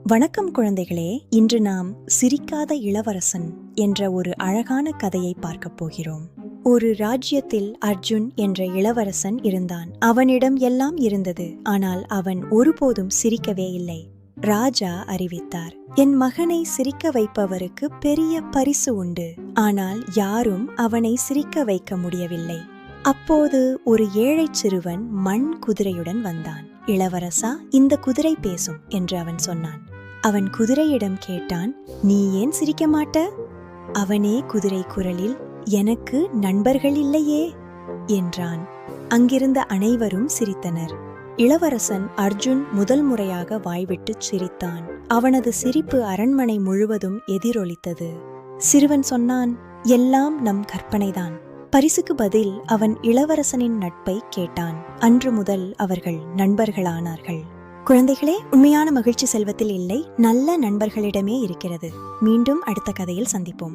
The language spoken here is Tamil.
வணக்கம் குழந்தைகளே. இன்று நாம் சிரிக்காத இளவரசன் என்ற ஒரு அழகான கதையை பார்க்கப் போகிறோம். ஒரு ராஜ்யத்தில் அர்ஜுன் என்ற இளவரசன் இருந்தான். அவனிடம் எல்லாம் இருந்தது, ஆனால் அவன் ஒருபோதும் சிரிக்கவே இல்லை. ராஜா அறிவித்தார், என் மகனை சிரிக்க வைப்பவருக்கு பெரிய பரிசு உண்டு. ஆனால் யாரும் அவனை சிரிக்க வைக்க முடியவில்லை. அப்போது ஒரு ஏழை சிறுவன் மண் குதிரையுடன் வந்தான். இளவரசா, இந்த குதிரை பேசும் என்று அவன் சொன்னான். அவன் குதிரையிடம் கேட்டான், நீ ஏன் சிரிக்க மாட்ட? அவனே குதிரை குரலில், எனக்கு நண்பர்கள் இல்லையே என்றான். அங்கிருந்த அனைவரும் சிரித்தனர். இளவரசன் அர்ஜுன் முதல் முறையாக வாய்விட்டு சிரித்தான். அவனது சிரிப்பு அரண்மனை முழுவதும் எதிரொலித்தது. சிறுவன் சொன்னான், எல்லாம் நம் கற்பனைதான். பரிசுக்கு பதில் அவன் இளவரசனின் நட்பை கேட்டான். அன்று முதல் அவர்கள் நண்பர்களானார்கள். குழந்தைகளே, உண்மையான மகிழ்ச்சி செல்வத்தில் இல்லை, நல்ல நண்பர்களிடமே இருக்கிறது. மீண்டும் அடுத்த கதையில் சந்திப்போம்.